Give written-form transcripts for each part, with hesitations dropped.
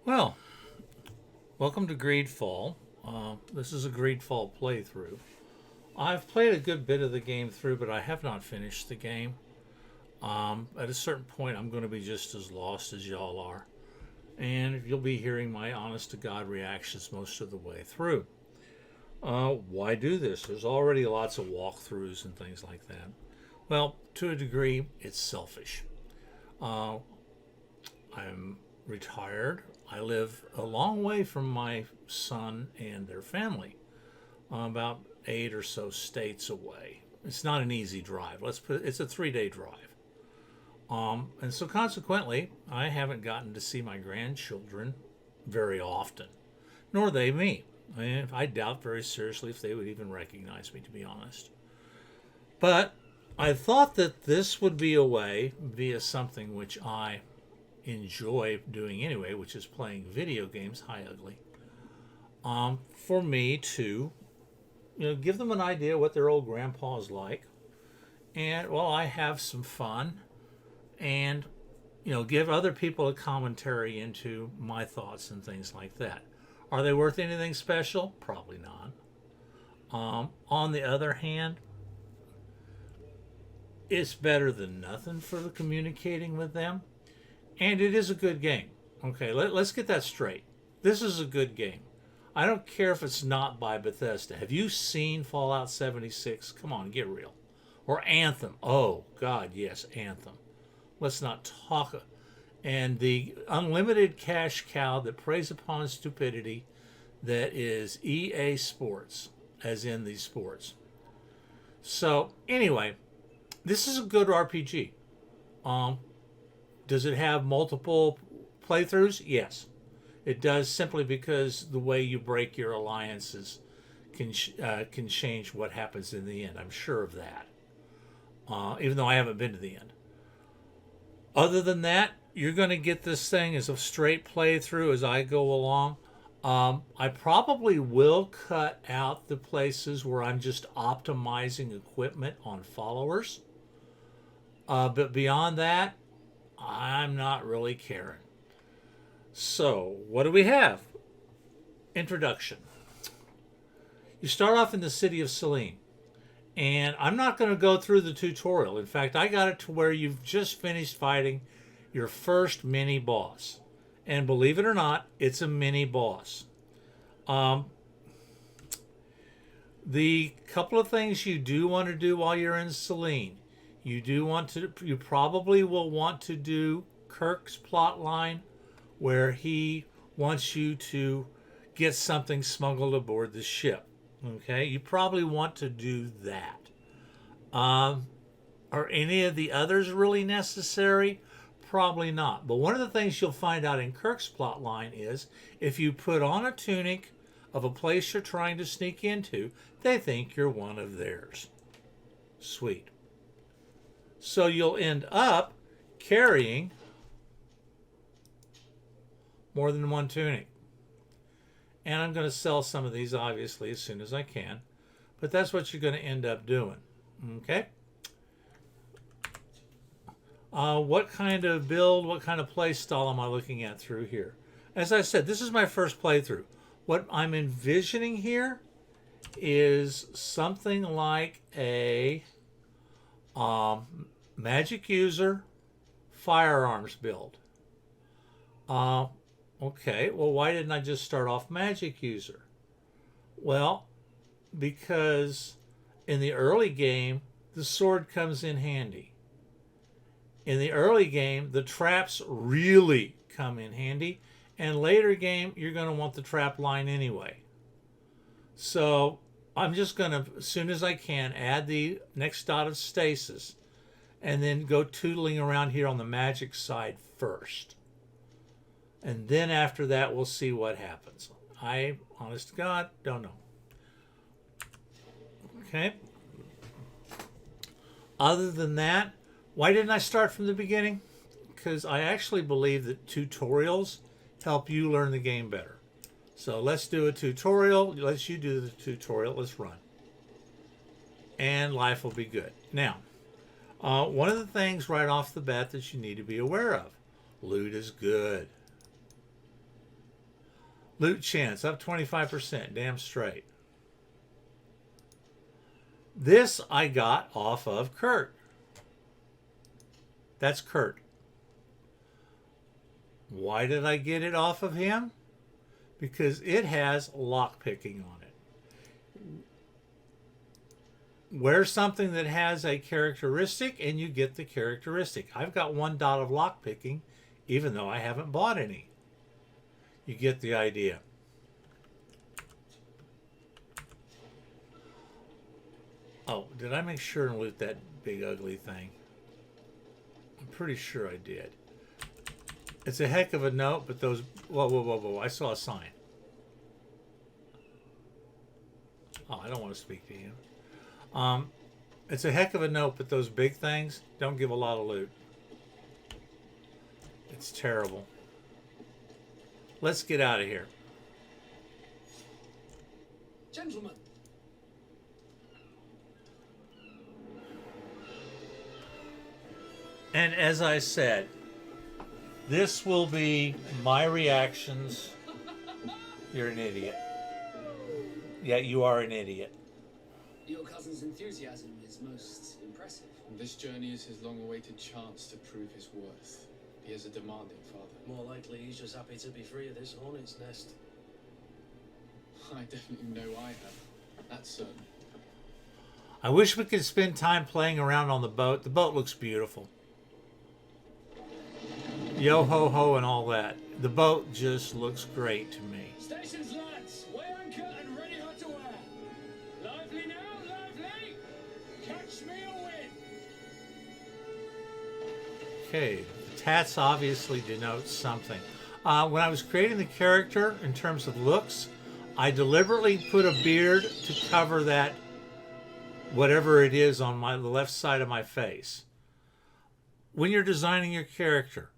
Well, welcome to Greedfall. This is a Greedfall playthrough. I've played a good bit of the game through, but I have not finished the game. At a certain point, I'm going to be just as lost as y'all are. And you'll be hearing my honest to God reactions most of the way through. Why do this? There's already lots of walkthroughs and things like that. Well, to a degree, it's selfish. Uh, I'm retired. I live a long way from my son and their family, about 8 or so states away. It's not an easy drive. It's a 3 day drive. And so consequently, I haven't gotten to see my grandchildren very often, nor they me. I doubt very seriously if they would even recognize me, to be honest. But I thought that this would be a way, via something which I enjoy doing anyway, which is playing video games, hi ugly, for me to, give them an idea what their old grandpa's like, and well, I have some fun, and give other people a commentary into my thoughts and things like that. Are they worth anything special? Probably not. On the other hand, it's better than nothing for the communicating with them. And it is a good game. Okay, let's get that straight. This is a good game. I don't care if it's not by Bethesda. Have you seen Fallout 76? Come on, get real. Or Anthem. Oh, God, yes, Anthem. Let's not talk. And the unlimited cash cow that preys upon stupidity that is EA Sports, as in these sports. So, anyway, this is a good RPG. Does it have multiple playthroughs? Yes. It does, simply because the way you break your alliances can change what happens in the end. I'm sure of that, even though I haven't been to the end. Other than that, you're going to get this thing as a straight playthrough as I go along. I probably will cut out the places where I'm just optimizing equipment on followers. But beyond that, I'm not really caring. So, what do we have? Introduction. You start off in the city of Selene. And I'm not going to go through the tutorial. In fact, I got it to where you've just finished fighting your first mini boss. And believe it or not, it's a mini boss. The couple of things you do want to do while you're in Selene. You probably will want to do Kirk's plot line, where he wants you to get something smuggled aboard the ship. Okay, you probably want to do that. Are any of the others really necessary? Probably not. But one of the things you'll find out in Kirk's plot line is if you put on a tunic of a place you're trying to sneak into, they think you're one of theirs. Sweet. So you'll end up carrying more than one tunic. And I'm going to sell some of these, obviously, as soon as I can. But that's what you're going to end up doing. Okay? What kind of build, what kind of play style am I looking at through here? As I said, this is my first playthrough. What I'm envisioning here is something like a magic user firearms build. Okay, well, why didn't I just start off magic user? Well, because in the early game, the sword comes in handy. In the early game, the traps really come in handy. And later game, you're going to want the trap line anyway. So I'm just going to, as soon as I can, add the next dot of stasis and then go tootling around here on the magic side first. And then after that, we'll see what happens. I, honest to God, don't know. Okay. Other than that, why didn't I start from the beginning? Because I actually believe that tutorials help you learn the game better. So let's do a tutorial. Let's you do the tutorial. Let's run. And life will be good. Now, one of the things right off the bat that you need to be aware of. Loot is good. Loot chance up 25%. Damn straight. This I got off of Kurt. That's Kurt. Why did I get it off of him? Because it has lockpicking on it. Wear something that has a characteristic and you get the characteristic. I've got 1 dot of lockpicking even though I haven't bought any. You get the idea. Oh, did I make sure and loot that big ugly thing? I'm pretty sure I did. It's a heck of a note, but those... Whoa, whoa, whoa, whoa. I saw a sign. Oh, I don't want to speak to you. It's a heck of a note, but those big things don't give a lot of loot. It's terrible. Let's get out of here. Gentlemen. And as I said, this will be my reactions. You're an idiot. Yeah, you are an idiot. Your cousin's enthusiasm is most impressive. This journey is his long-awaited chance to prove his worth. He is a demanding father. More likely he's just happy to be free of this hornet's nest. I definitely know I have. That's certain. I wish we could spend time playing around on the boat. The boat looks beautiful. Yo ho ho and all that. The boat just looks great to me. Stations, lads! Weigh anchor and ready hot to wear. Lively now, lively! Catch me a win! Okay, the tats obviously denotes something. When I was creating the character in terms of looks, I deliberately put a beard to cover that whatever it is on the left side of my face. When you're designing your character,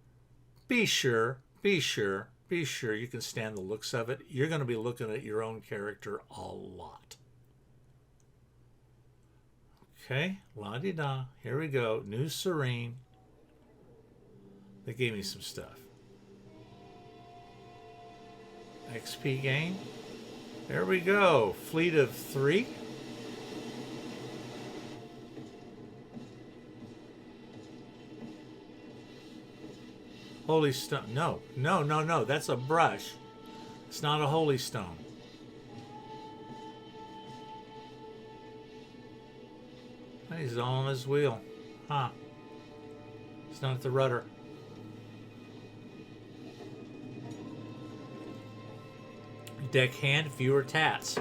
be sure you can stand the looks of it. You're going to be looking at your own character a lot. Okay, la-di-da. Here we go. New Serene. They gave me some stuff. XP gain. There we go. Fleet of 3. Holy stone. No. That's a brush. It's not a holy stone. He's on his wheel. Huh. It's not at the rudder. Deckhand, fewer tats.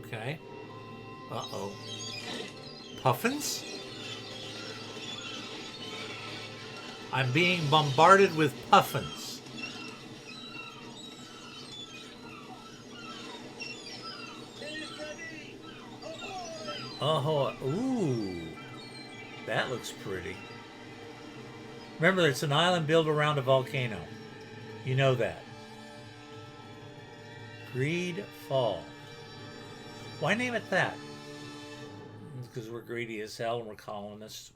Okay. Uh-oh. Puffins? I'm being bombarded with puffins. Oh, ooh. That looks pretty. Remember, it's an island built around a volcano. You know that. Greedfall. Why name it that? Because we're greedy as hell and we're colonists.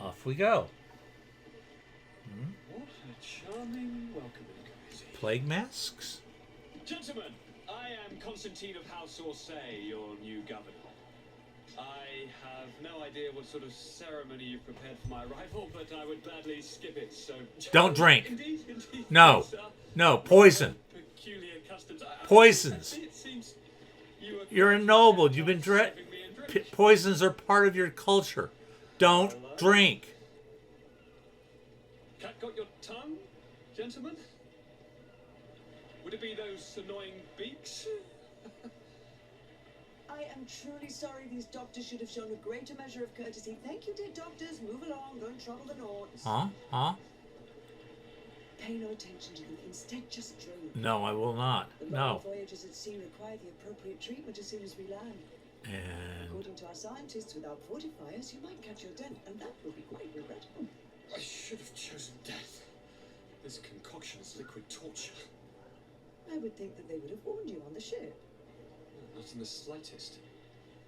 Off we go. What a charming welcoming committee. Plague masks? Gentlemen, I am Constantine of House Orsay, your new governor. I have no idea what sort of ceremony you've prepared for my arrival, but I would gladly skip it, so... Don't drink. Indeed. No. No, poison. Peculiar customs. Poisons. It seems you You're ennobled. You've been poisons are part of your culture. Don't drink. Cat got your tongue, gentlemen? Would it be those annoying beaks? I am truly sorry these doctors should have shown a greater measure of courtesy. Thank you, dear doctors. Move along. Don't trouble the Nords. Huh? Pay no attention to them. Instead, just drink. No, I will not. The No. long voyages at sea require the appropriate treatment as soon as we land. And According to our scientists, without fortifiers, you might catch your death, and that will be quite regrettable. I should have chosen death. This concoction is liquid torture. I would think that they would have warned you on the ship. Not in the slightest.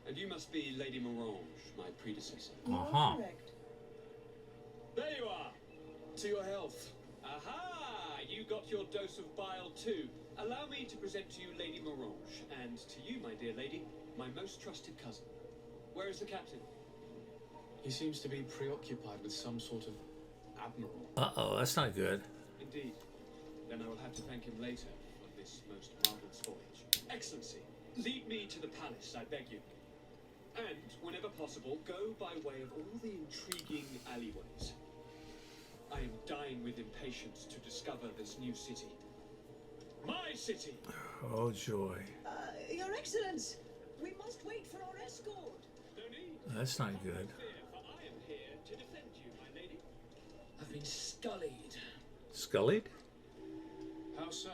And you must be Lady Morange, my predecessor. You Uh-huh. are correct. There you are! To your health. Aha! you got your dose of bile too. Allow me to present to you Lady Morange, and to you, my dear lady, my most trusted cousin. Where is the captain? He seems to be preoccupied with some sort of admiral. Uh-oh, that's not good. Indeed. Then I will have to thank him later for this most marvelous voyage. Excellency, lead me to the palace, I beg you. And, whenever possible, go by way of all the intriguing alleyways. I am dying with impatience to discover this new city. My city! Oh, joy. Your Excellence, we must wait for our escort. No need. That's not good. Fear, for I am here to defend you, my lady. I've been scullied. Scullied? How so?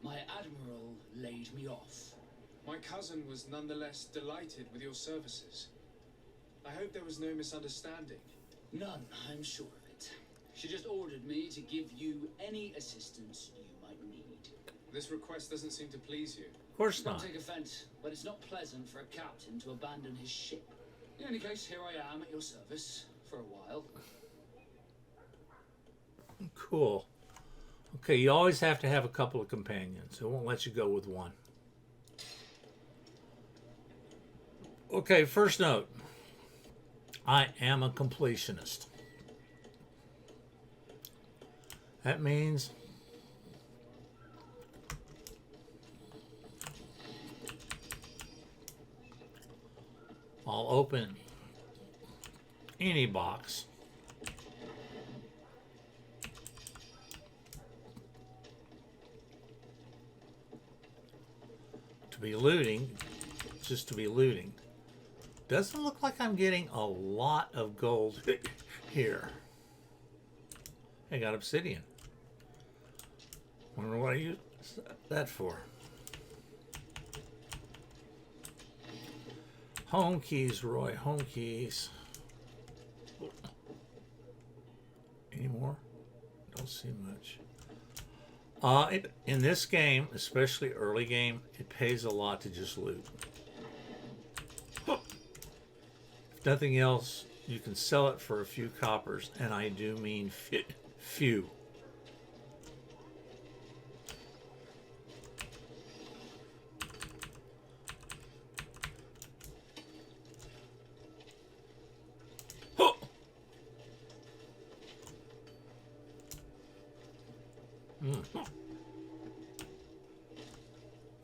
My admiral laid me off. My cousin was nonetheless delighted with your services. I hope there was no misunderstanding. None, I'm sure of it. She just ordered me to give you any assistance you might need. This request doesn't seem to please you. Of course Don't not. take offense, but it's not pleasant for a captain to abandon his ship. In any case, here I am at your service for a while. Cool. Okay, you always have to have a couple of companions. It won't let you go with one. Okay, first note. I am a completionist. That means I'll open any box to be looting, just to be looting. Doesn't look like I'm getting a lot of gold here. I got obsidian. Wonder what I use that for. Home keys, Roy. Home keys. Any more? Don't see much. In this game, especially early game, it pays a lot to just loot. If nothing else, you can sell it for a few coppers, and I do mean few.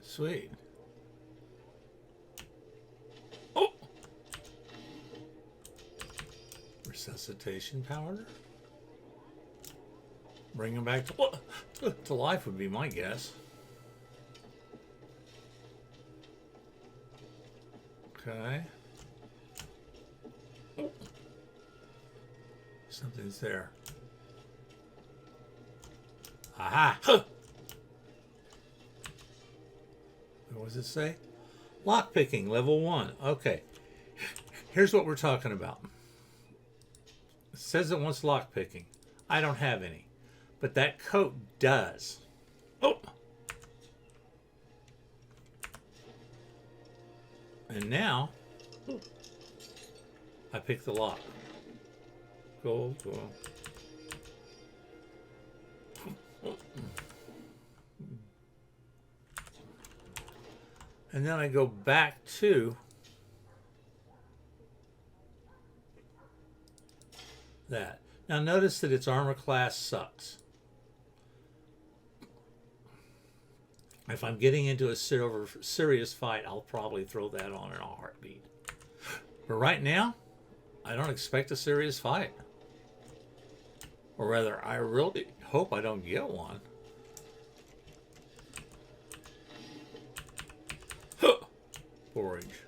Sweet. Oh! Resuscitation powder? Bring him back to life would be my guess. Okay. Oh. Something's there. Aha! What does it say? Lockpicking, level 1. Okay. Here's what we're talking about. It says it wants lockpicking. I don't have any. But that coat does. Oh! And now, I pick the lock. Gold, gold. And then I go back to that. Now notice that its armor class sucks. If I'm getting into a serious fight, I'll probably throw that on in a heartbeat. But right now, I don't expect a serious fight. Or rather, I really hope I don't get one. Forage.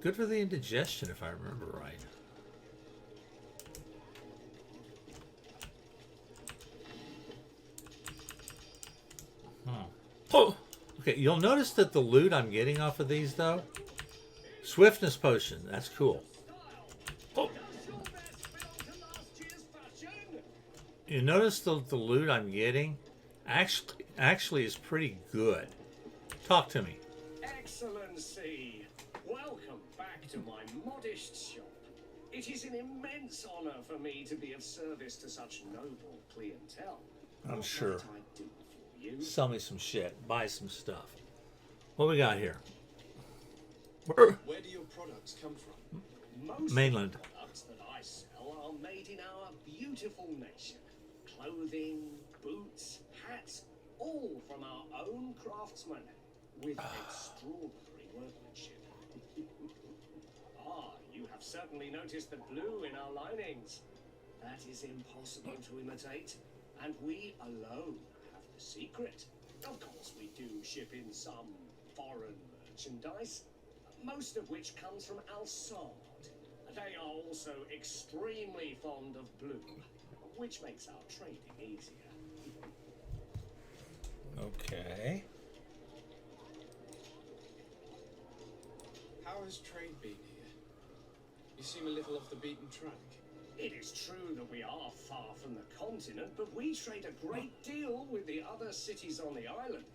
Good for the indigestion, if I remember right. Oh, okay. You'll notice that the loot I'm getting off of these, though, swiftness potion. That's cool. Oh. You notice the loot I'm getting actually is pretty good. Talk to me. Excellency, welcome back to my modest shop. It is an immense honor for me to be of service to such noble clientele. I'm What sure. might I do for you? Sell me some shit. Buy some stuff. What we got here? Where? Where do your products come from? Most Mainland. of the products that I sell are made in our beautiful nation. Clothing, boots, hats, all from our own craftsmen with extraordinary workmanship. You have certainly noticed the blue in our linings. That is impossible to imitate, and we alone have the secret. Of course, we do ship in some foreign merchandise, most of which comes from Alsard. They are also extremely fond of blue, which makes our trading easier. Okay. How has trade been here? You seem a little off the beaten track. It is true that we are far from the continent, but we trade a great deal with the other cities on the island.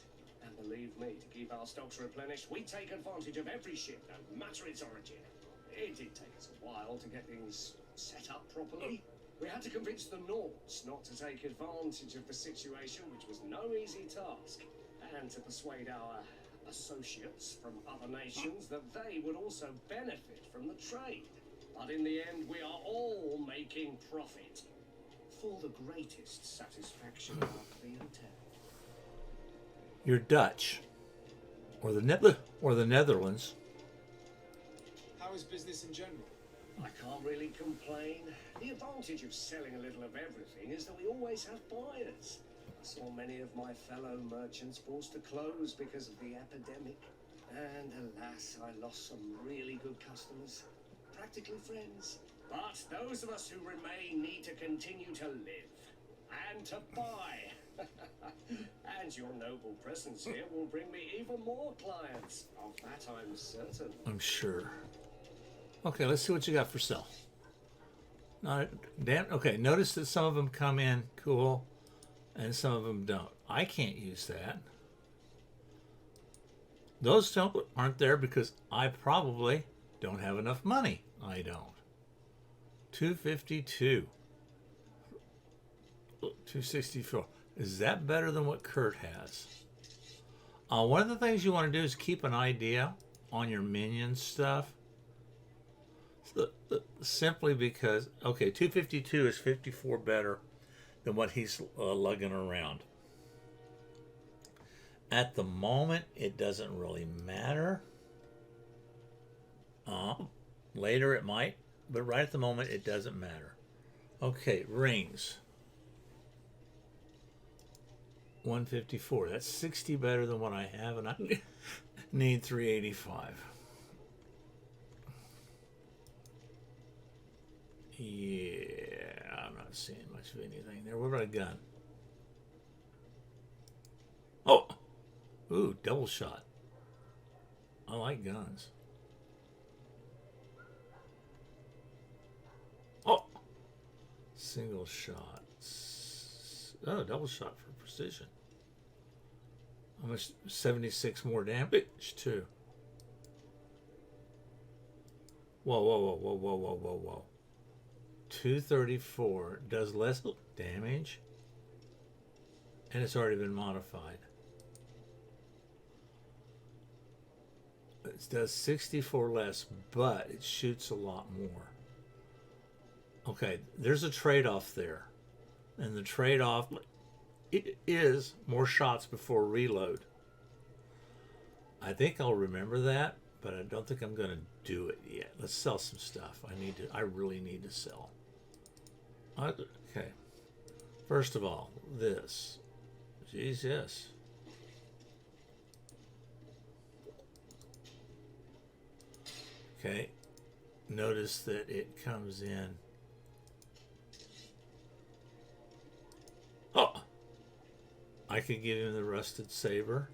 And believe me, to keep our stocks replenished, we take advantage of every ship, no matter its origin. It did take us a while to get things set up properly. We had to convince the Nords not to take advantage of the situation, which was no easy task, and to persuade our associates from other nations that they would also benefit from the trade. But in the end, we are all making profit for the greatest satisfaction of our clientele. You're Dutch, or the Netherlands. How is business in general? I can't really complain. The advantage of selling a little of everything is that we always have buyers. I saw many of my fellow merchants forced to close because of the epidemic. And alas, I lost some really good customers. Practically friends. But those of us who remain need to continue to live and to buy. And your noble presence here will bring me even more clients. Of that I'm certain. I'm sure. Okay, let's see what you got for sale. Damn. Okay, notice that some of them come in cool, and some of them don't. I can't use that. Those aren't there because I probably don't have enough money. I don't. 252. 264. Is that better than what Kurt has? One of the things you want to do is keep an idea on your minion stuff. Simply because, okay, 252 is 54 better than what he's lugging around. At the moment, it doesn't really matter. Later it might, but right at the moment, it doesn't matter. Okay, rings. 154. That's 60 better than what I have, and I need 385. Yeah, I'm not seeing much of anything there. What about a gun? Oh! Ooh, double shot. I like guns. Oh! Single shot. Oh, double shot for precision. Almost 76 more damage, too. Whoa, whoa, whoa, whoa, whoa, whoa, whoa, whoa. 234 does less damage, and it's already been modified. It does 64 less, but it shoots a lot more. Okay, there's a trade-off there. And the trade-off is more shots before reload. I think I'll remember that, but I don't think I'm going to do it yet. Let's sell some stuff. I really need to sell. Okay. First of all, this. Jeez, yes. Okay. Notice that it comes in. Oh! I could give him the rusted saber.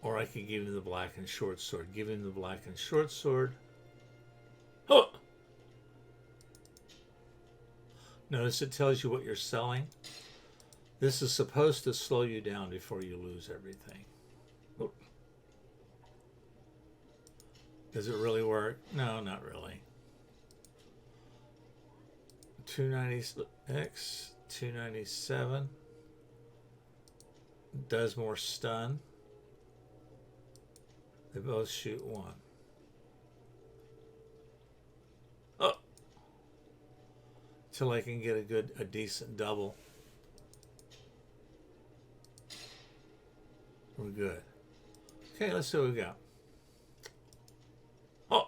Or I could give him the black and short sword. Give him the black and short sword. Oh! Notice it tells you what you're selling. This is supposed to slow you down before you lose everything. Oh. Does it really work? No, not really. 290X. 297. Does more stun. They both shoot one. Oh! Till I can get a decent double. We're good. Okay, let's see what we got. Oh!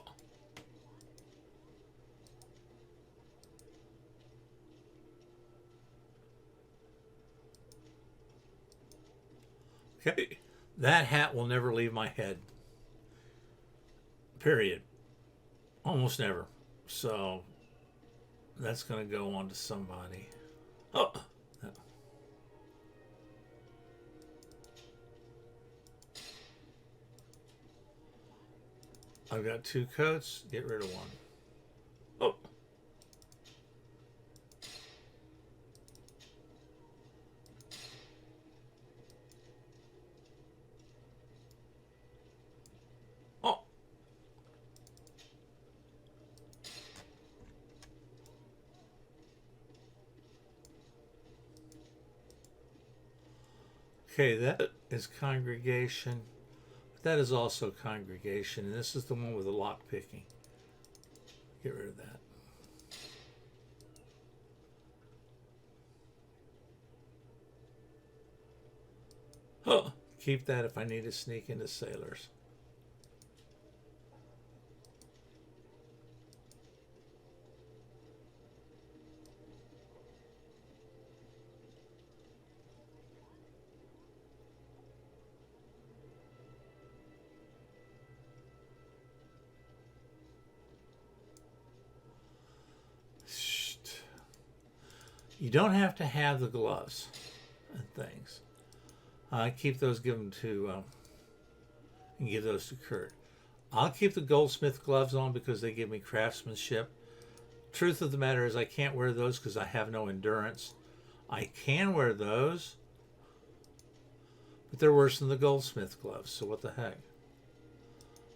Okay, that hat will never leave my head. Period. Almost never. So that's going to go on to somebody. Oh! I've got 2 coats. Get rid of one. Oh! Oh! Okay, that is congregation. That is also congregation, and this is the one with the lock picking. Get rid of that. Huh. Keep that if I need to sneak into sailors. You don't have to have the gloves and things. I keep those, give them to, and give those to Kurt. I'll keep the goldsmith gloves on because they give me craftsmanship. Truth of the matter is I can't wear those because I have no endurance. I can wear those, but they're worse than the goldsmith gloves, so what the heck.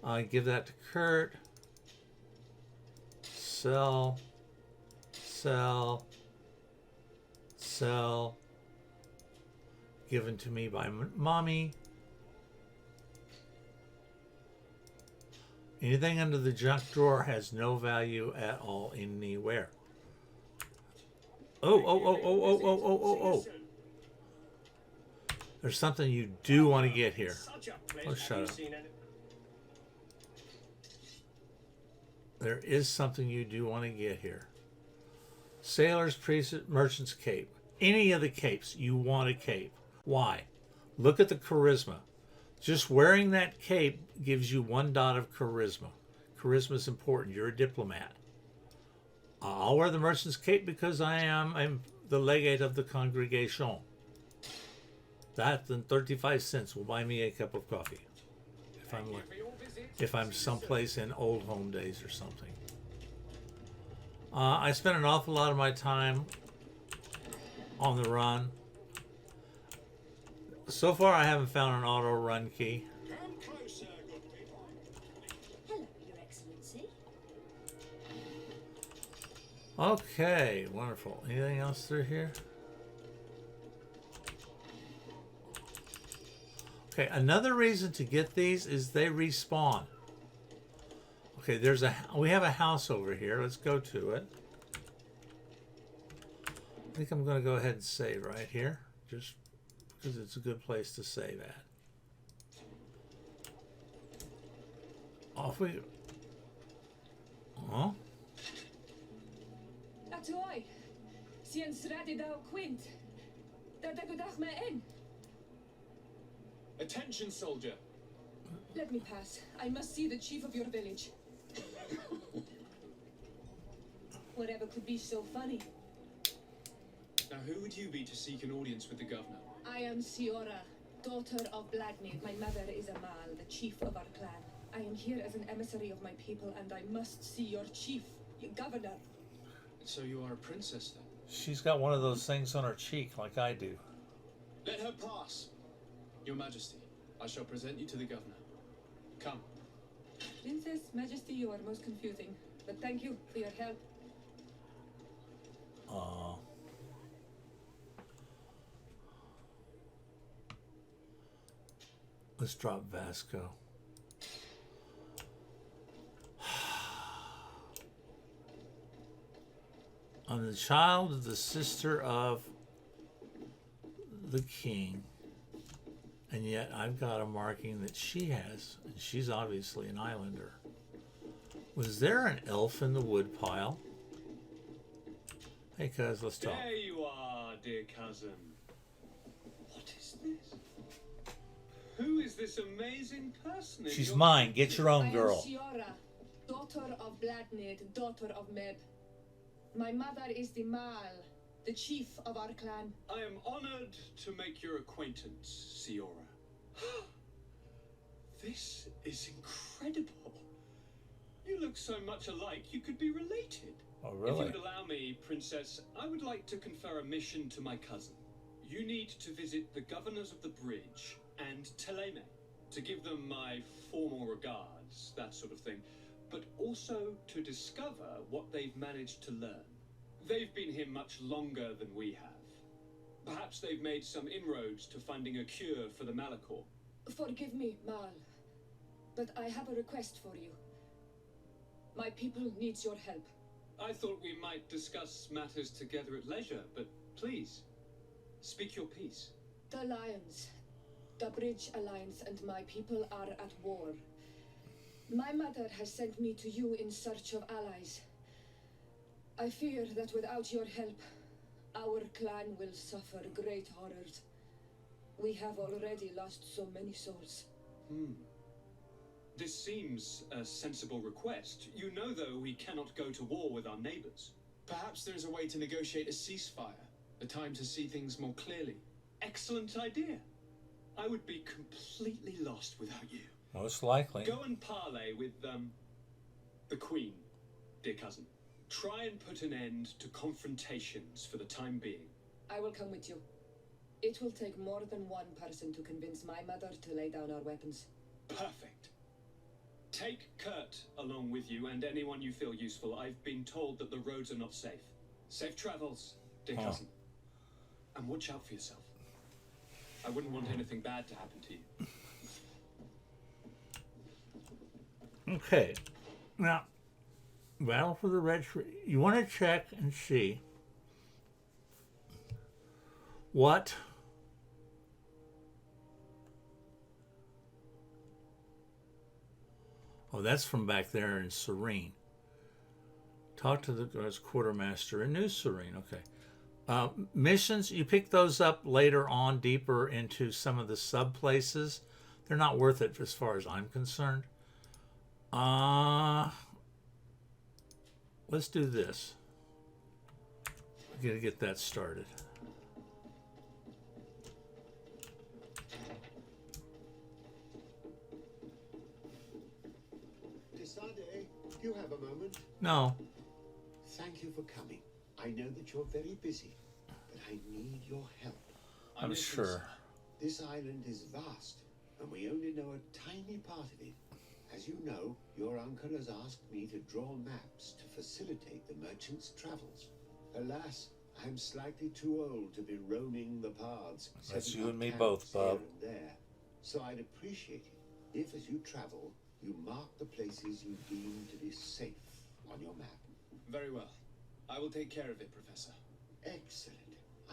I give that to Kurt. Sell. Sell. Sell. Given to me by mommy. Anything under the junk drawer has no value at all anywhere. Oh. There's something you do want to get here. Oh, shut up. There is something you do want to get here. Sailor's, priest, merchant's cape. Any of the capes, you want a cape. Why? Look at the charisma. Just wearing that cape gives you 1 dot of charisma. Charisma is important. You're a diplomat. I'll wear the merchant's cape because I'm the legate of the congregation. That and 35 cents will buy me a cup of coffee. If I'm someplace in old home days or something. I spent an awful lot of my time on the run. So far, I haven't found an auto run key. Come closer, good people. Hello, Your Excellency. Okay, wonderful. Anything else through here? Okay, another reason to get these is they respawn. Okay, we have a house over here. Let's go to it. I think I'm going to go ahead and save right here, just because it's a good place to save at. Off we go. Huh? Atoy, sien strati dao quint. Dadagudach me in. Attention, soldier. Let me pass. I must see the chief of your village. Whatever could be so funny. Now, who would you be to seek an audience with the governor? I am Siora, daughter of Blackney. My mother is Amal, the chief of our clan. I am here as an emissary of my people, and I must see your chief, your governor. So you are a princess, then? She's got one of those things on her cheek like I do. Let her pass. Your Majesty, I shall present you to the governor. Come. Princess, Majesty, you are most confusing. But thank you for your help. Let's drop Vasco. I'm the child of the sister of the king. And yet I've got a marking that she has. And she's obviously an islander. Was there an elf in the woodpile? Hey, cuz, let's talk. There you are, dear cousin. What is this? Who is this amazing person? She's mine. Get your own girl. I am Siora, daughter of Bladnid, daughter of Meb. My mother is the Mal, the chief of our clan. I am honored to make your acquaintance, Siora. This is incredible. You look so much alike, you could be related. Oh, If you really? would allow me, Princess, I would like to confer a mission to my cousin. You need to visit the governors of the bridge and Teleme to give them my formal regards, that sort of thing, but also to discover what they've managed to learn. They've been here much longer than we have. Perhaps they've made some inroads to finding a cure for the Malachor. Forgive me, Mal, but I have a request for you. My people needs your help. I thought we might discuss matters together at leisure, but please, speak your piece. The Lions, the Bridge Alliance and my people are at war. My mother has sent me to you in search of allies. I fear that without your help, our clan will suffer great horrors. We have already lost so many souls. This seems a sensible request. You know, though, we cannot go to war with our neighbors. Perhaps there is a way to negotiate a ceasefire, a time to see things more clearly. Excellent idea. I would be completely lost without you. Most likely. Go and parley with, the Queen, dear cousin. Try and put an end to confrontations for the time being. I will come with you. It will take more than one person to convince my mother to lay down our weapons. Perfect. Take Kurt along with you and anyone you feel useful. I've been told that the roads are not safe. Safe travels, dear cousin. And watch out for yourself. I wouldn't want anything bad to happen to you. Okay. Now, Battle for the Red Tree. You want to check and see what oh, that's from back there in Serene. Talk to the quartermaster in New Serene. Okay. Missions, you pick those up later on deeper into some of the sub places. They're not worth it as far as I'm concerned. Let's do this. I'm gonna get that started. Desade, do you have a moment? No. Thank you for coming. I know that you're very busy, but I need your help. I'm sure. This island is vast, and we only know a tiny part of it. As you know, your uncle has asked me to draw maps to facilitate the merchant's travels. Alas, I'm slightly too old to be roaming the paths. That's setting you up and me camps both, Bob. here and there. So I'd appreciate it if, as you travel, you mark the places you deem to be safe on your map. Very well. I will take care of it, Professor. Excellent.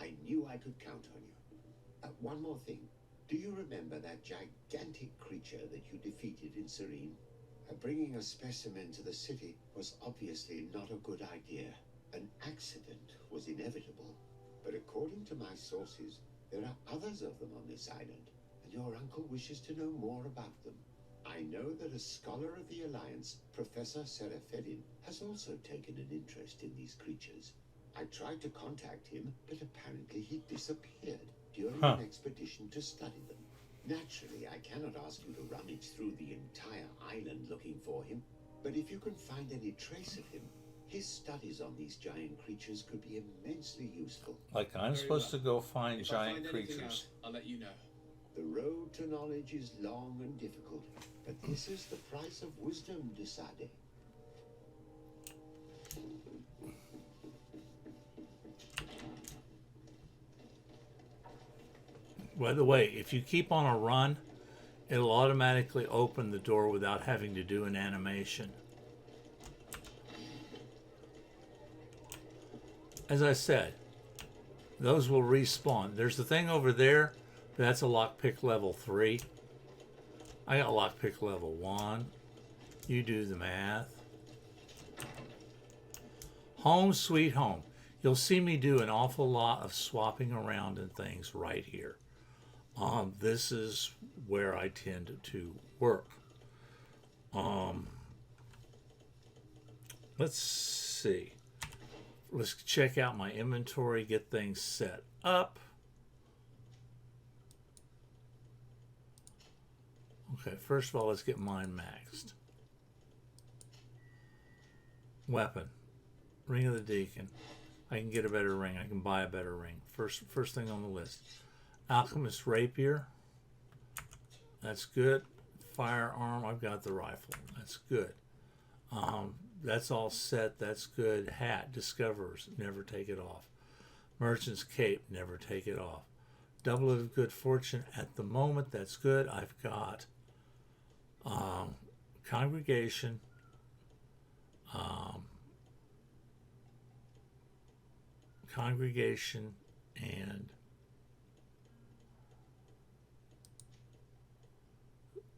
I knew I could count on you. One more thing. Do you remember that gigantic creature that you defeated in Serene? Bringing a specimen to the city was obviously not a good idea. An accident was inevitable. But according to my sources, there are others of them on this island, and your uncle wishes to know more about them. I know that a scholar of the Alliance, Professor Serafedin, has also taken an interest in these creatures. I tried to contact him, but apparently he disappeared during an expedition to study them. Naturally, I cannot ask you to rummage through the entire island looking for him, but if you can find any trace of him, his studies on these giant creatures could be immensely useful. Like I'm supposed to go find If giant I find anything creatures. out, I'll let you know. The road to knowledge is long and difficult, but this is the price of wisdom, Desade. By the way, if you keep on a run, it'll automatically open the door without having to do an animation. As I said, those will respawn. There's the thing over there, but that's a lockpick level 3. I got lockpick level 1. You do the math. Home sweet home. You'll see me do an awful lot of swapping around and things right here. This is where I tend to work. Let's see. Let's check out my inventory, get things set up. Okay, first of all, let's get mine maxed. Weapon. Ring of the Deacon. I can get a better ring. I can buy a better ring. First thing on the list. Alchemist Rapier. That's good. Firearm. I've got the rifle. That's good. That's all set. That's good. Hat. Discoverers. Never take it off. Merchant's Cape. Never take it off. Doublet of Good Fortune. At the moment, that's good. I've got Congregation. Congregation and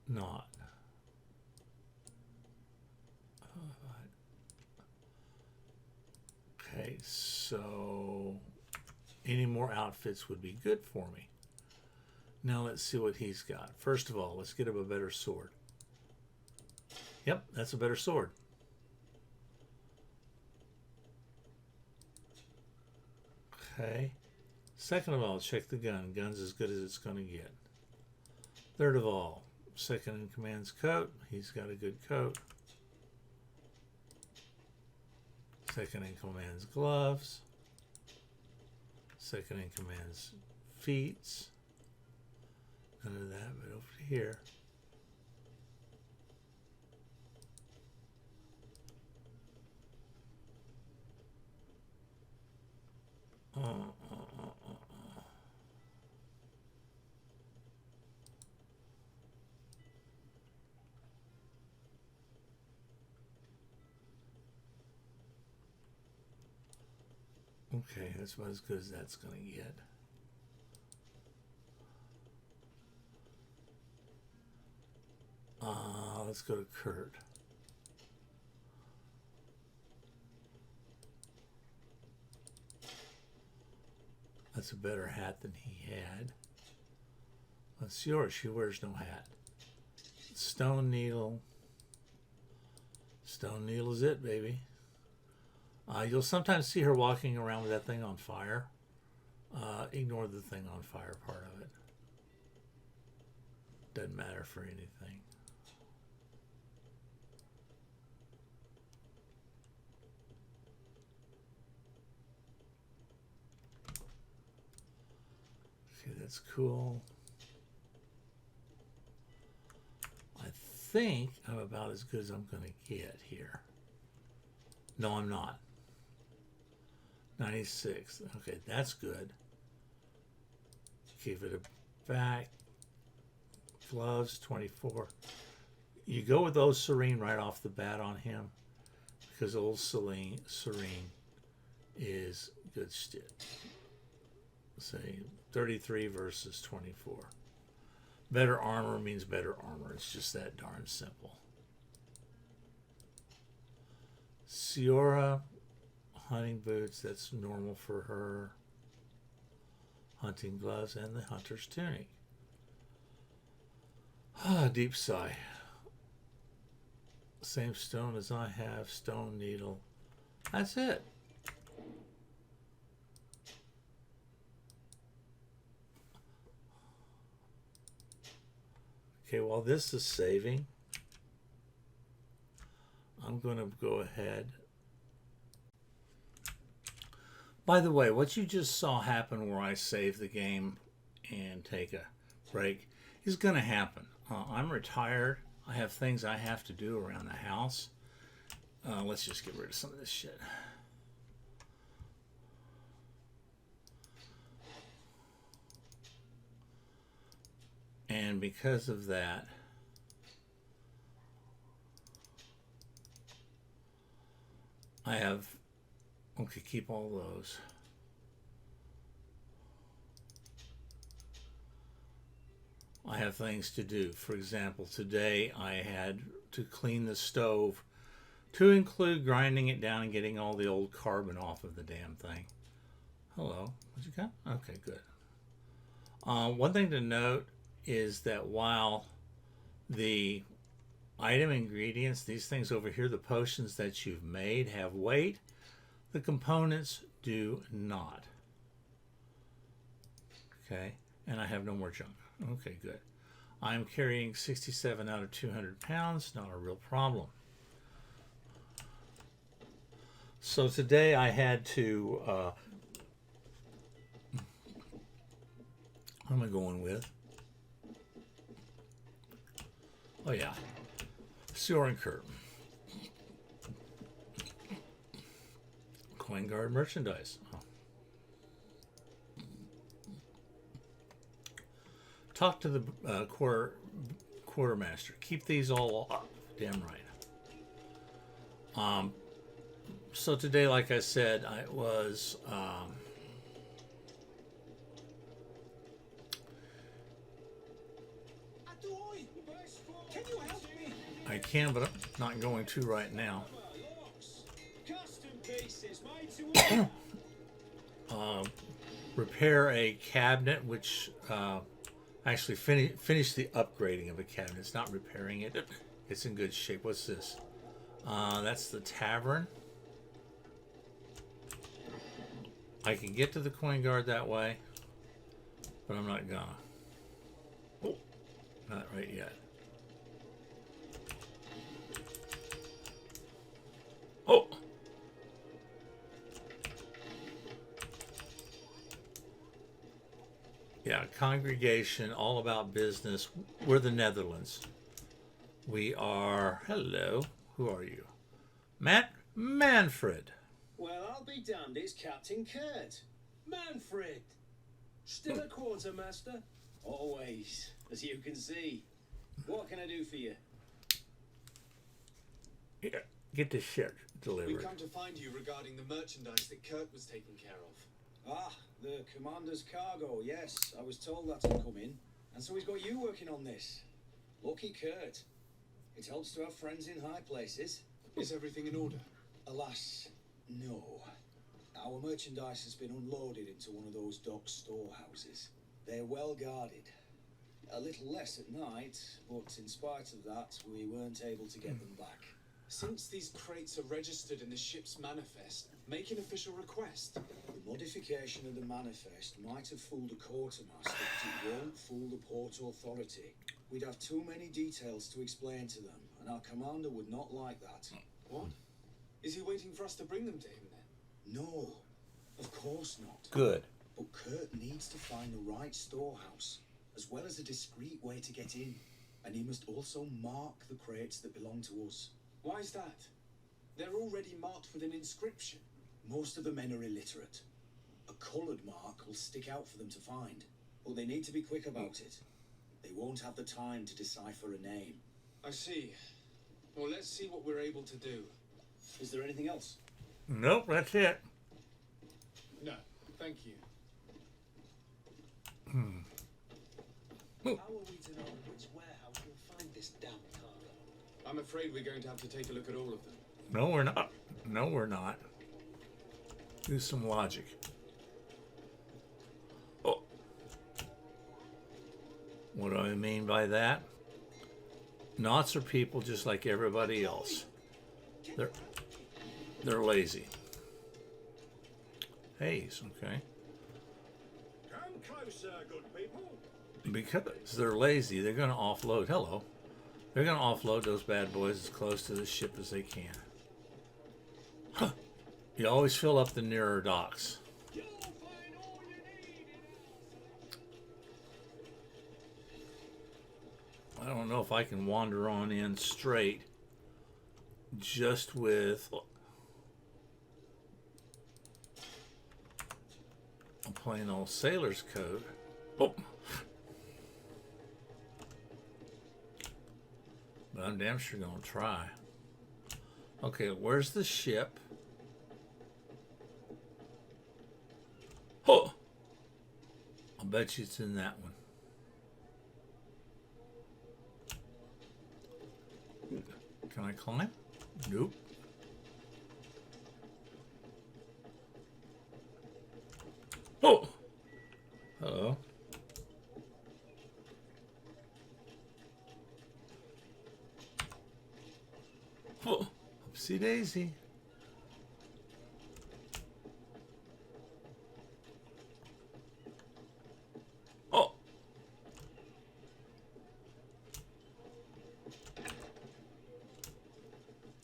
not. Okay, so any more outfits would be good for me. Now let's see what he's got. First of all, let's get him a better sword. Yep, that's a better sword. Okay. Second of all, check the gun. Gun's as good as it's going to get. Third of all, second in command's coat. He's got a good coat. Second in command's gloves. Second in command's feet. None of that, but over here. Okay, that's about as good as that's going to get. Let's go to Kurt. That's a better hat than he had. Siora, she wears no hat. Stone Needle. Stone Needle is it, baby. You'll sometimes see her walking around with that thing on fire. Ignore the thing on fire part of it. Doesn't matter for anything. Okay, that's cool. I think I'm about as good as I'm going to get here. No, I'm not. 96. Okay, that's good. Give it a back. Gloves, 24. You go with those Serene right off the bat on him because old Serene is good shit. Say 33 versus 24. Better armor means better armor. It's just that darn simple. Siora, hunting boots, that's normal for her. Hunting gloves and the hunter's tunic. Deep sigh. Same stone as I have, stone needle. That's it. Okay, while this is saving, I'm going to go ahead. By the way, what you just saw happen where I save the game and take a break is going to happen. I'm retired. I have things I have to do around the house. Let's just get rid of some of this shit. And because of that, I have, okay, keep all those. I have things to do. For example, today I had to clean the stove, to include grinding it down and getting all the old carbon off of the damn thing. Hello, what you got? Okay, good. One thing to note is that while the item ingredients, these things over here, the potions that you've made, have weight, the components do not. Okay, and I have no more junk. Okay, good. I'm carrying 67 out of 200 pounds, not a real problem. So today I had to, what am I going with? Oh yeah, Siora and Kurt. Coin guard merchandise. Oh. Talk to the quartermaster. Keep these all up. Damn right. So today, like I said, I was Can you help me? I can, but I'm not going to right now. Custom pieces made to order. Repair a cabinet, which actually finish the upgrading of a cabinet. It's not repairing it. It's in good shape. What's this? That's the tavern. I can get to the coin guard that way, but I'm not gonna. Oh, not right yet. Oh! Yeah, congregation, all about business. We're the Netherlands. We are, hello, who are you? Manfred. Well, I'll be damned, it's Captain Kurt. Manfred! Still a quartermaster? Always, as you can see. What can I do for you? Yeah, get this shit delivered. We've come to find you regarding the merchandise that Kurt was taking care of. Ah, the commander's cargo, yes. I was told that had come in. And so he's got you working on this. Lucky Kurt. It helps to have friends in high places. Is everything in order? Alas, no. Our merchandise has been unloaded into one of those dock storehouses. They're well guarded. A little less at night, but in spite of that, we weren't able to get them back. Since these crates are registered in the ship's manifest, make an official request. The modification of the manifest might have fooled a quartermaster, but it won't fool the Port Authority. We'd have too many details to explain to them, and our commander would not like that. What? Is he waiting for us to bring them to him then? No, of course not. Good. But Kurt needs to find the right storehouse, as well as a discreet way to get in. And he must also mark the crates that belong to us. Why is that? They're already marked with an inscription. Most of the men are illiterate. A coloured mark will stick out for them to find, but they need to be quick about it. They won't have the time to decipher a name. I see. Well, let's see what we're able to do. Is there anything else? Nope, that's it. No, thank you. How are we to know which warehouse will find this damn cargo? I'm afraid we're going to have to take a look at all of them. No, we're not. No, we're not. Use some logic. Oh. What do I mean by that? Knots are people just like everybody else. They're lazy. Haze, okay. Come closer, good people. Because they're lazy, they're going to offload. Hello. They're going to offload those bad boys as close to the ship as they can. Huh. You always fill up the nearer docks. You'll find all you need in I don't know if I can wander on in straight just with a plain old sailor's coat. Oh. but I'm damn sure gonna try. Okay, where's the ship? Oh! I'll bet you it's in that one. Can I climb? Nope. Oh! Hello. Oh! Oopsie daisy. Oh!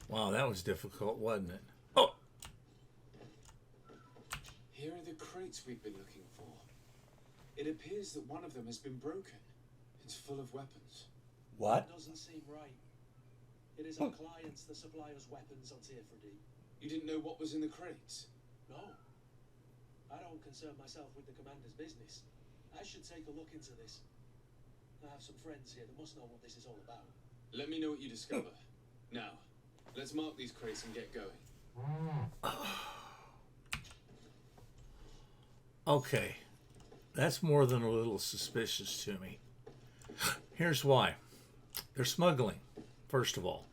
Wow, that was difficult, wasn't it? Oh! Here are the crates we've been looking for. It appears that one of them has been broken. It's full of weapons. What? That doesn't seem right. It is our clients that supply us weapons on Tier You didn't know what was in the crates? No. I don't concern myself with the commander's business. I should take a look into this. I have some friends here that must know what this is all about. Let me know what you discover. Now, let's mark these crates and get going. Okay. That's more than a little suspicious to me. Here's why. They're smuggling, first of all.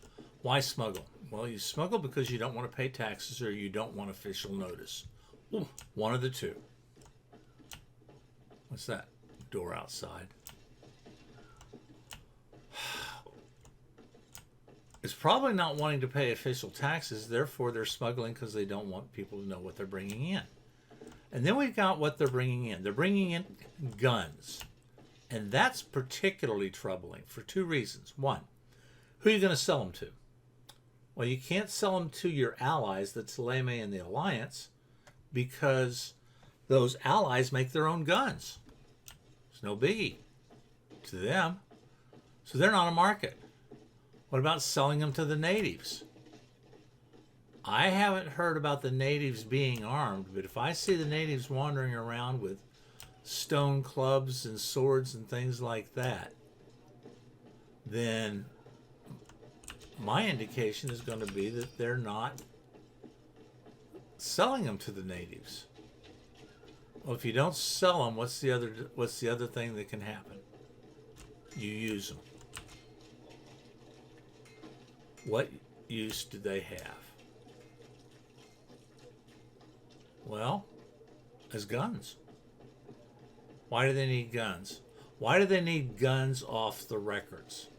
Why smuggle? Well, you smuggle because you don't want to pay taxes or you don't want official notice. Ooh, one of the two. What's that? Door outside. It's probably not wanting to pay official taxes, therefore they're smuggling because they don't want people to know what they're bringing in. And then we've got what they're bringing in. They're bringing in guns. And that's particularly troubling for two reasons. One, who are you going to sell them to? Well, you can't sell them to your allies, the Teleme and the Alliance, because those allies make their own guns. It's no biggie to them. So they're not a market. What about selling them to the natives? I haven't heard about the natives being armed, but if I see the natives wandering around with stone clubs and swords and things like that, then my indication is going to be that they're not selling them to the natives. Well, if you don't sell them, what's the other thing that can happen? You use them. What use do they have? Well, as guns. Why do they need guns? Why do they need guns off the records?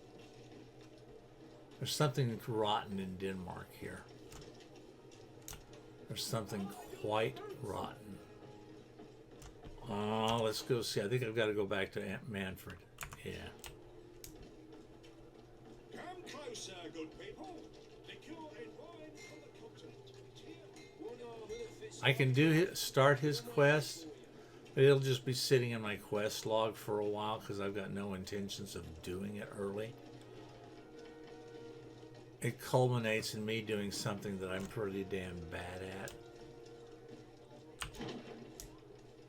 There's something rotten in Denmark here. There's something quite rotten. Let's go see. I think I've got to go back to Aunt Manfred. Yeah. Come closer, good people. Liqueur and wine from the continent. I can start his quest, but it'll just be sitting in my quest log for a while because I've got no intentions of doing it early. It culminates in me doing something that I'm pretty damn bad at.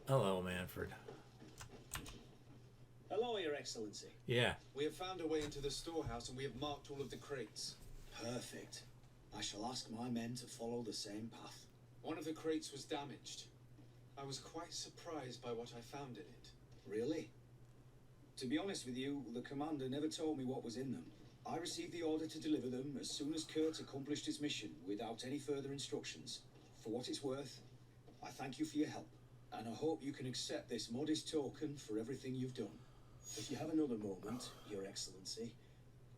Hello, Manfred. Hello, Your Excellency. Yeah. We have found a way into the storehouse and we have marked all of the crates. Perfect. I shall ask my men to follow the same path. One of the crates was damaged. I was quite surprised by what I found in it. Really? To be honest with you, the commander never told me what was in them. I received the order to deliver them as soon as Kurt accomplished his mission without any further instructions. For what it's worth, I thank you for your help, and I hope you can accept this modest token for everything you've done. If you have another moment, Your Excellency,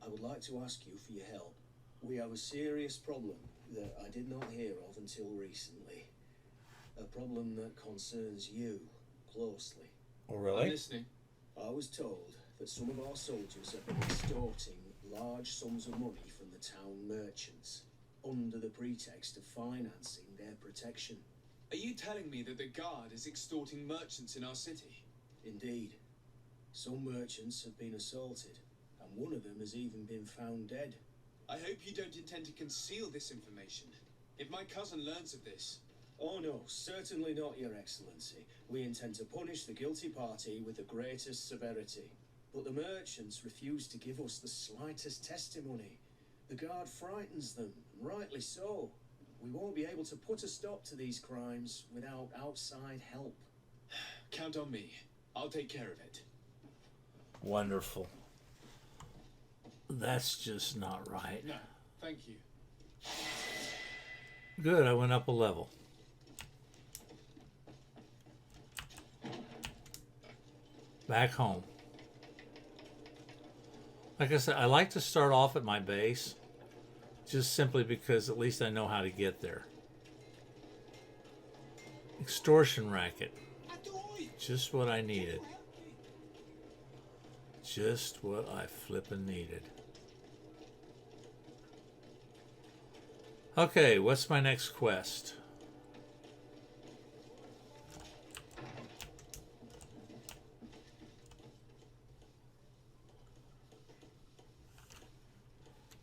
I would like to ask you for your help. We have a serious problem that I did not hear of until recently. A problem that concerns you closely. Oh, really? I'm listening. I was told that some of our soldiers have been extorting large sums of money from the town merchants under the pretext of financing their protection. Are you telling me that the guard is extorting merchants in our city? Indeed. Some merchants have been assaulted, and one of them has even been found dead. I hope you don't intend to conceal this information. If my cousin learns of this... Oh no, certainly not, Your Excellency. We intend to punish the guilty party with the greatest severity. But the merchants refuse to give us the slightest testimony. The guard frightens them, and rightly so. We won't be able to put a stop to these crimes without outside help. Count on me. I'll take care of it. Wonderful. That's just not right. No, thank you. Good, I went up a level. Back home. Like I said, I like to start off at my base, just simply because at least I know how to get there. Extortion racket. Just what I needed. Just what I flippin' needed. Okay, what's my next quest?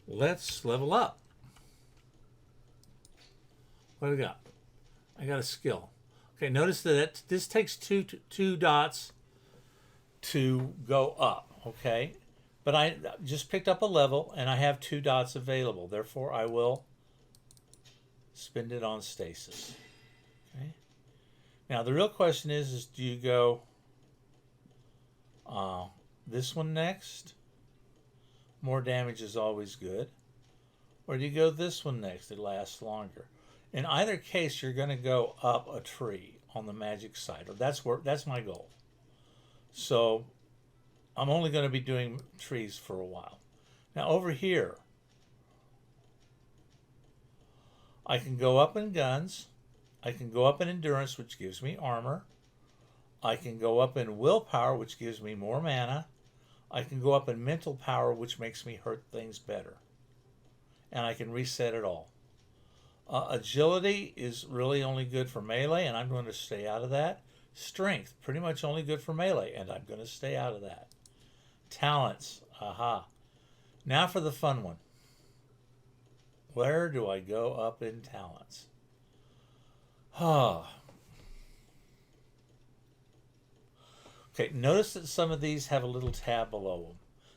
Let's level up. What do I got? I got a skill. Okay, notice that this takes two dots to go up, okay? But I just picked up a level and I have 2 dots available. Therefore, I will spend it on stasis. Okay. Now, the real question is do you go this one next? More damage is always good. Or do you go this one next? It lasts longer. In either case, you're going to go up a tree on the magic side. Or that's my goal. So I'm only going to be doing trees for a while. Now over here, I can go up in guns. I can go up in endurance, which gives me armor. I can go up in willpower, which gives me more mana. I can go up in mental power, which makes me hurt things better. And I can reset it all. Agility is really only good for melee, and I'm going to stay out of that. Strength, pretty much only good for melee, and I'm going to stay out of that. Talents, aha. Now for the fun one. Where do I go up in talents? Okay, notice that some of these have a little tab below them.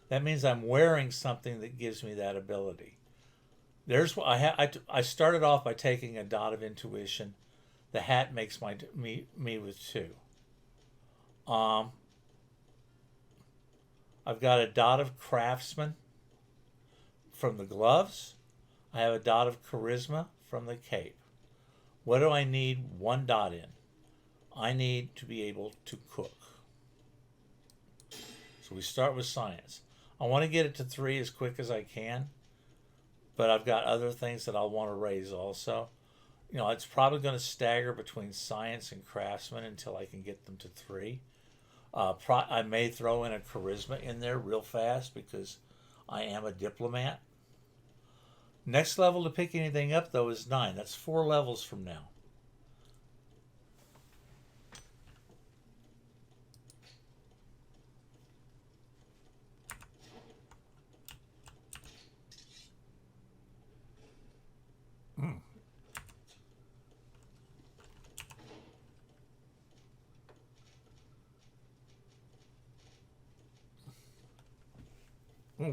That means I'm wearing something that gives me that ability. There's what I started off by taking a dot of intuition. The hat makes me with 2. I've got a dot of craftsman from the gloves. I have a dot of charisma from the cape. What do I need 1 dot in? I need to be able to cook. So we start with science. I want to get it to 3 as quick as I can, but I've got other things that I'll want to raise also. You know, it's probably going to stagger between science and craftsman until I can get them to 3. I may throw in a charisma in there real fast because I am a diplomat. Next level to pick anything up, though, is 9. That's 4 levels from now.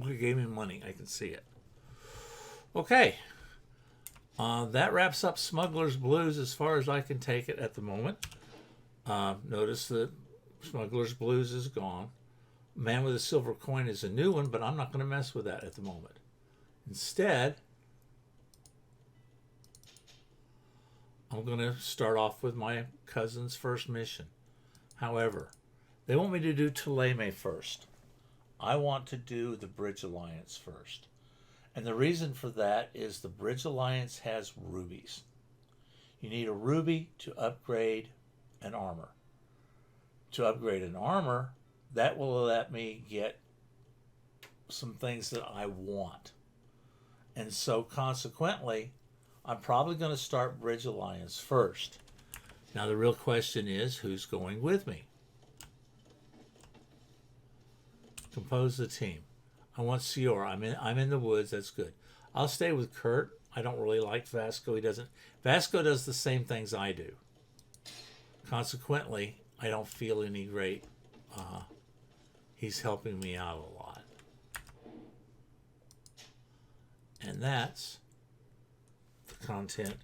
He gave me money. I can see it. Okay. That wraps up Smuggler's Blues as far as I can take it at the moment. Notice that Smuggler's Blues is gone. Man with a Silver Coin is a new one, but I'm not going to mess with that at the moment. Instead, I'm going to start off with my cousin's first mission. However, they want me to do Tuleme first. I want to do the Bridge Alliance first. And the reason for that is the Bridge Alliance has rubies. You need a ruby to upgrade an armor. To upgrade an armor, that will let me get some things that I want. And so consequently, I'm probably going to start Bridge Alliance first. Now the real question is, who's going with me? Compose the team. I want Siora. I'm in the woods. That's good. I'll stay with Kurt. I don't really like Vasco. Vasco does the same things I do. Consequently, I don't feel any great. he's helping me out a lot. And that's the content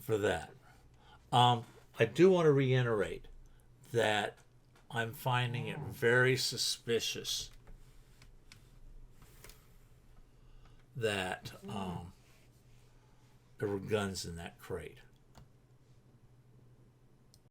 for that. I do want to reiterate that I'm finding it very suspicious that there were guns in that crate.